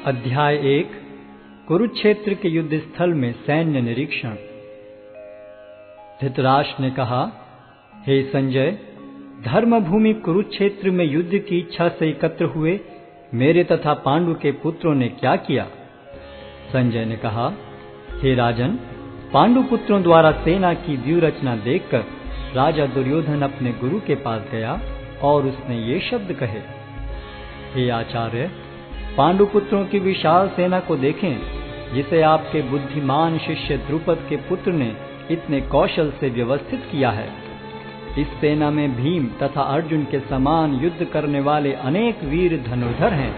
अध्याय 1 कुरुक्षेत्र के युद्ध स्थल में सैन्य निरीक्षण। धृतराष्ट्र ने कहा, हे संजय, धर्मभूमि कुरुक्षेत्र में युद्ध की इच्छा से एकत्र हुए मेरे तथा पांडु के पुत्रों ने क्या किया? संजय ने कहा, हे राजन, पांडु पुत्रों द्वारा सेना की व्यूह रचना देखकर राजा दुर्योधन अपने गुरु के पास गया और उसने ये शब्द कहे, हे आचार्य, पांडु पुत्रों की विशाल सेना को देखें, जिसे आपके बुद्धिमान शिष्य द्रुपद के पुत्र ने इतने कौशल से व्यवस्थित किया है। इस सेना में भीम तथा अर्जुन के समान युद्ध करने वाले अनेक वीर धनुर्धर हैं,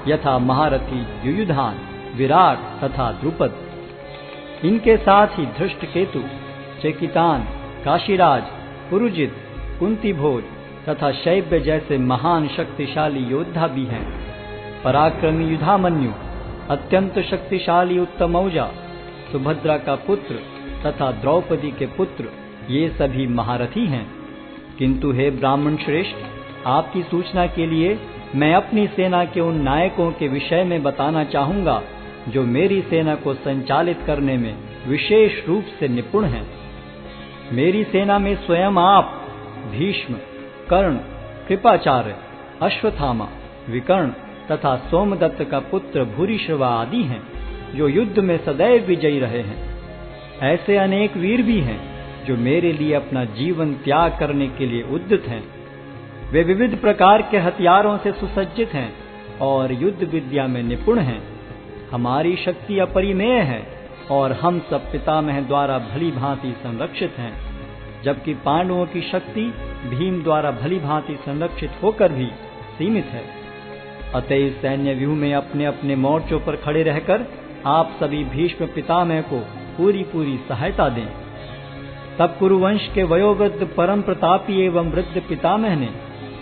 यथा महारथी युयुधान, विराट तथा द्रुपद। इनके साथ ही धृष्टकेतु, चेकितान, काशीराज, पुरुजित, कुंतीभोज तथा शैब्य जैसे महान शक्तिशाली योद्धा भी हैं। पराक्रमी युधामन्यु, अत्यंत शक्तिशाली उत्तमौजा, सुभद्रा का पुत्र तथा द्रौपदी के पुत्र, ये सभी महारथी हैं। किंतु हे ब्राह्मण श्रेष्ठ, आपकी सूचना के लिए मैं अपनी सेना के उन नायकों के विषय में बताना चाहूंगा जो मेरी सेना को संचालित करने में विशेष रूप से निपुण हैं। मेरी सेना में स्वयं आप, भीष्म, कर्ण, कृपाचार्य, अश्वत्थामा, विकर्ण तथा सोमदत्त का पुत्र भूरिश्रवा आदि हैं, जो युद्ध में सदैव विजयी रहे हैं। ऐसे अनेक वीर भी हैं जो मेरे लिए अपना जीवन त्याग करने के लिए उद्यत हैं। वे विविध प्रकार के हथियारों से सुसज्जित हैं और युद्ध विद्या में निपुण हैं। हमारी शक्ति अपरिमेय है और हम सब पितामह द्वारा भली भांति संरक्षित हैं, जबकि पांडवों की शक्ति भीम द्वारा भली भांति संरक्षित होकर भी सीमित है। अतएव सैन्य व्यूह में अपने अपने मोर्चों पर खड़े रहकर आप सभी भीष्म पितामह को पूरी सहायता दें। तब कुरुवंश के वयोवृद्ध परम प्रतापी एवं वृद्ध पितामह ने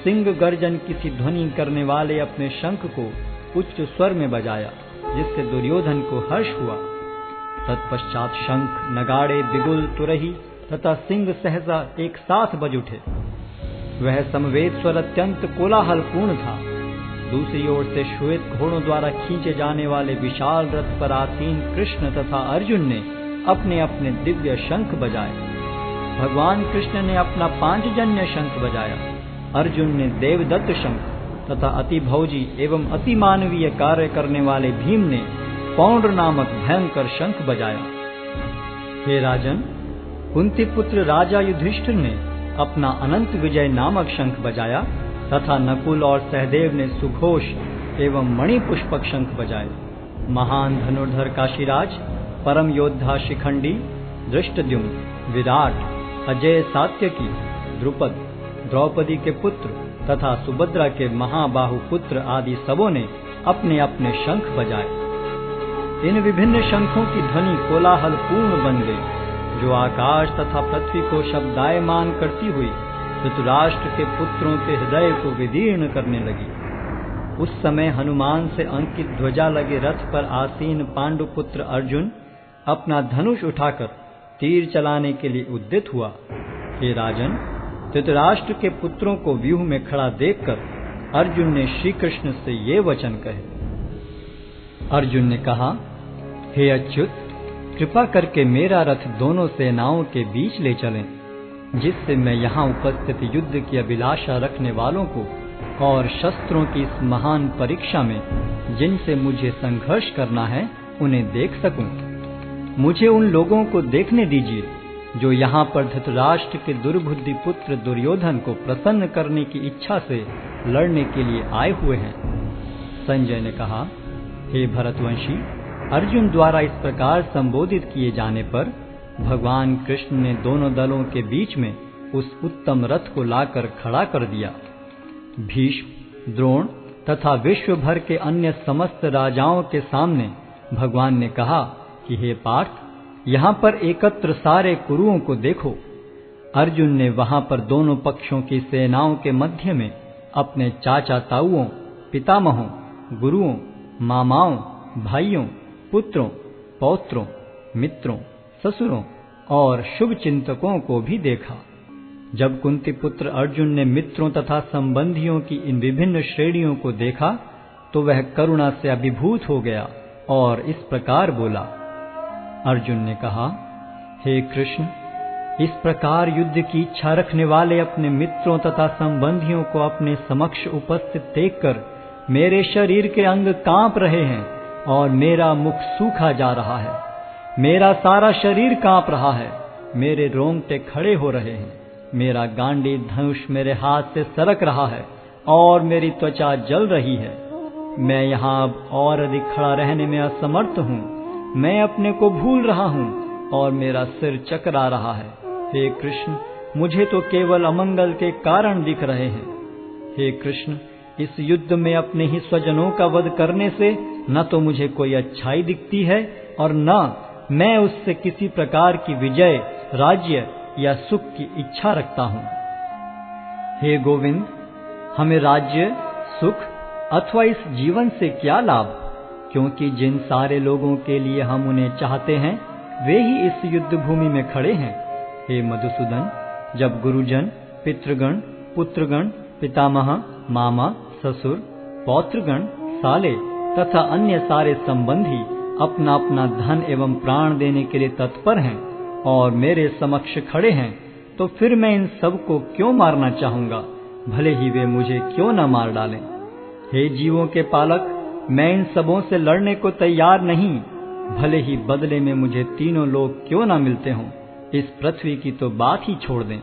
सिंह गर्जन की सी ध्वनि करने वाले अपने शंख को उच्च स्वर में बजाया, जिससे दुर्योधन को हर्ष हुआ। तत्पश्चात शंख, नगाड़े, बिगुल, तुरही तथा सिंह सहसा एक साथ बज उठे। वह समवेत स्वर अत्यंत कोलाहलपूर्ण था। दूसरी ओर से श्वेत घोड़ों द्वारा खींचे जाने वाले विशाल रथ पर आसीन कृष्ण तथा अर्जुन ने अपने अपने दिव्य शंख बजाए। भगवान कृष्ण ने अपना पांचजन्य शंख बजाया, अर्जुन ने देवदत्त शंख तथा अति भौजी एवं अति मानवीय कार्य करने वाले भीम ने पौंड्र नामक भयंकर शंख बजाया। हे राजन, कुंती पुत्र राजा युधिष्ठिर ने अपना अनंत विजय नामक शंख बजाया तथा नकुल और सहदेव ने सुघोष एवं मणिपुष्पक शंख बजाए। महान धनुर्धर काशीराज, परम योद्धा शिखंडी, धृष्टद्युम्न, विराट, अजय सात्यकी, द्रुपद, द्रौपदी के पुत्र तथा सुभद्रा के महाबाहु पुत्र आदि सबों ने अपने अपने शंख बजाए। इन विभिन्न शंखों की ध्वनि कोलाहल पूर्ण बन गई, जो आकाश तथा पृथ्वी को शब्दायमान करती हुई धृतराष्ट्र के पुत्रों के हृदय को विदीर्ण करने लगी। उस समय हनुमान से अंकित ध्वजा लगे रथ पर आसीन पांडुपुत्र अर्जुन अपना धनुष उठाकर तीर चलाने के लिए उद्यत हुआ। हे राजन, धृतराष्ट्र के पुत्रों को व्यूह में खड़ा देखकर अर्जुन ने श्री कृष्ण से ये वचन कहे। अर्जुन ने कहा, हे अच्युत, कृपा करके मेरा रथ दोनों सेनाओं के बीच ले चलें, जिससे मैं यहाँ उपस्थित युद्ध की अभिलाषा रखने वालों को और शस्त्रों की इस महान परीक्षा में जिनसे मुझे संघर्ष करना है उन्हें देख सकूं। मुझे उन लोगों को देखने दीजिए जो यहाँ पर धृतराष्ट्र के दुर्बुद्धि पुत्र दुर्योधन को प्रसन्न करने की इच्छा से लड़ने के लिए आए हुए हैं। संजय ने कहा, हे भरतवंशी, अर्जुन द्वारा इस प्रकार संबोधित किए जाने पर भगवान कृष्ण ने दोनों दलों के बीच में उस उत्तम रथ को लाकर खड़ा कर दिया। भीष्म, द्रोण तथा विश्व भर के अन्य समस्त राजाओं के सामने भगवान ने कहा कि हे पार्थ, यहाँ पर एकत्र सारे कुरुओं को देखो। अर्जुन ने वहां पर दोनों पक्षों की सेनाओं के मध्य में अपने चाचा ताऊओं, पितामहों, गुरुओं, मामाओं, भाइयों, पुत्रों, पौत्रों, मित्रों, ससुरों और शुभ चिंतकों को भी देखा। जब कुंती पुत्र अर्जुन ने मित्रों तथा संबंधियों की इन विभिन्न श्रेणियों को देखा तो वह करुणा से अभिभूत हो गया और इस प्रकार बोला। अर्जुन ने कहा, हे कृष्ण, इस प्रकार युद्ध की इच्छा रखने वाले अपने मित्रों तथा संबंधियों को अपने समक्ष उपस्थित देखकर मेरे शरीर के अंग कांप रहे हैं और मेरा मुख सूखा जा रहा है। मेरा सारा शरीर कांप रहा है, मेरे रोंगटे खड़े हो रहे हैं, मेरा गांडी धनुष मेरे हाथ से सरक रहा है और मेरी त्वचा जल रही है। मैं यहाँ अब और अधिक खड़ा रहने में असमर्थ हूँ। मैं अपने को भूल रहा हूँ और मेरा सिर चकरा रहा है। हे कृष्ण, मुझे तो केवल अमंगल के कारण दिख रहे हैं। हे कृष्ण, इस युद्ध में अपने ही स्वजनों का वध करने से न तो मुझे कोई अच्छाई दिखती है और न मैं उससे किसी प्रकार की विजय, राज्य या सुख की इच्छा रखता हूँ। हे गोविंद, हमें राज्य, सुख अथवा इस जीवन से क्या लाभ, क्योंकि जिन सारे लोगों के लिए हम उन्हें चाहते हैं वे ही इस युद्ध भूमि में खड़े हैं। हे मधुसूदन, जब गुरुजन, पितृगण, पुत्रगण, पितामह, मामा, ससुर, पौत्रगण, साले तथा अन्य सारे संबंधी अपना अपना धन एवं प्राण देने के लिए तत्पर हैं और मेरे समक्ष खड़े हैं, तो फिर मैं इन सब को क्यों मारना चाहूंगा, भले ही वे मुझे क्यों न मार डालें। हे जीवों के पालक, मैं इन सबों से लड़ने को तैयार नहीं, भले ही बदले में मुझे तीनों लोग क्यों न मिलते हों। इस पृथ्वी की तो बात ही छोड़ दें।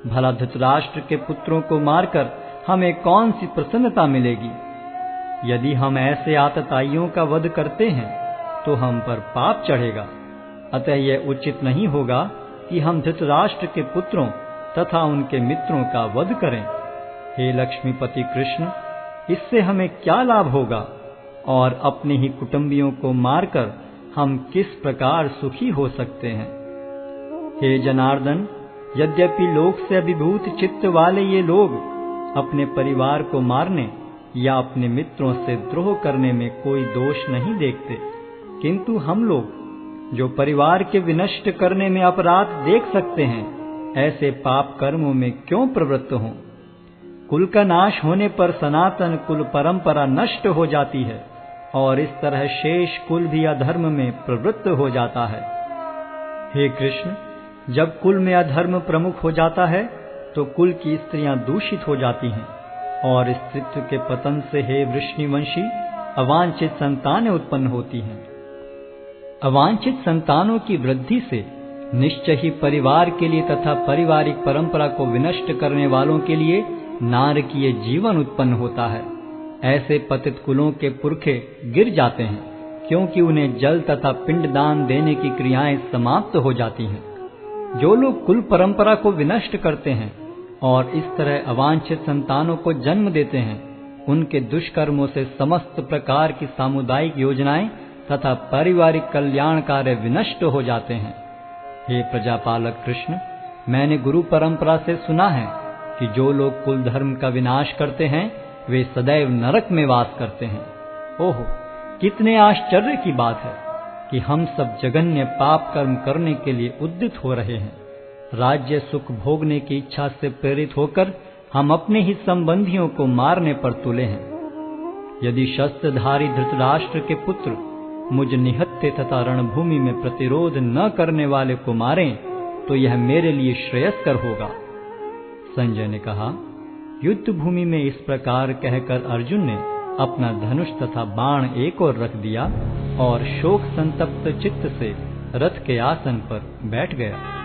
भला धृतराष्ट्र के पुत्रों को मारकर हमें कौन सी प्रसन्नता मिलेगी। यदि हम ऐसे आतताइयों का वध करते हैं तो हम पर पाप चढ़ेगा। अतः यह उचित नहीं होगा कि हम धृतराष्ट्र के पुत्रों तथा उनके मित्रों का वध करें। हे लक्ष्मीपति कृष्ण, इससे हमें क्या लाभ होगा और अपने ही कुटुंबियों को मारकर हम किस प्रकार सुखी हो सकते हैं। हे जनार्दन, यद्यपि लोक से अभिभूत चित्त वाले ये लोग अपने परिवार को मारने या अपने मित्रों से द्रोह करने में कोई दोष नहीं देखते, किंतु हम लोग जो परिवार के विनष्ट करने में अपराध देख सकते हैं, ऐसे पाप कर्मों में क्यों प्रवृत्त हों। कुल का नाश होने पर सनातन कुल परंपरा नष्ट हो जाती है और इस तरह शेष कुल भी अधर्म में प्रवृत्त हो जाता है। हे कृष्ण, जब कुल में अधर्म प्रमुख हो जाता है तो कुल की स्त्रियां दूषित हो जाती हैं और स्त्रीत्व के पतन से हे वृष्णिवंशी अवांछित संतानें उत्पन्न होती हैं। अवांछित संतानों की वृद्धि से निश्चय ही परिवार के लिए तथा पारिवारिक परंपरा को विनष्ट करने वालों के लिए नारकीय जीवन उत्पन्न होता है। ऐसे पतित कुलों के पुरखे गिर जाते हैं, क्योंकि उन्हें जल तथा पिंडदान देने की क्रियाएं समाप्त हो जाती हैं। जो लोग कुल परंपरा को विनष्ट करते हैं और इस तरह अवांछित संतानों को जन्म देते हैं, उनके दुष्कर्मों से समस्त प्रकार की सामुदायिक योजनाएं तथा पारिवारिक कल्याण कार्य विनष्ट हो जाते हैं। हे प्रजापालक कृष्ण, मैंने गुरु परंपरा से सुना है कि जो लोग कुल धर्म का विनाश करते हैं वे सदैव नरक में वास करते हैं। ओहो, कितने आश्चर्य की बात है कि हम सब जघन्य पाप कर्म करने के लिए उद्यत हो रहे हैं। राज्य सुख भोगने की इच्छा से प्रेरित होकर हम अपने ही संबंधियों को मारने पर तुले हैं। यदि शस्त्रधारी धृतराष्ट्र के पुत्र मुझ निहत्थे तथा रणभूमि में प्रतिरोध न करने वाले को मारें तो यह मेरे लिए श्रेयस्कर होगा। संजय ने कहा, युद्ध भूमि में इस प्रकार कहकर अर्जुन ने अपना धनुष तथा बाण एक ओर रख दिया और शोक संतप्त चित्त से रथ के आसन पर बैठ गया।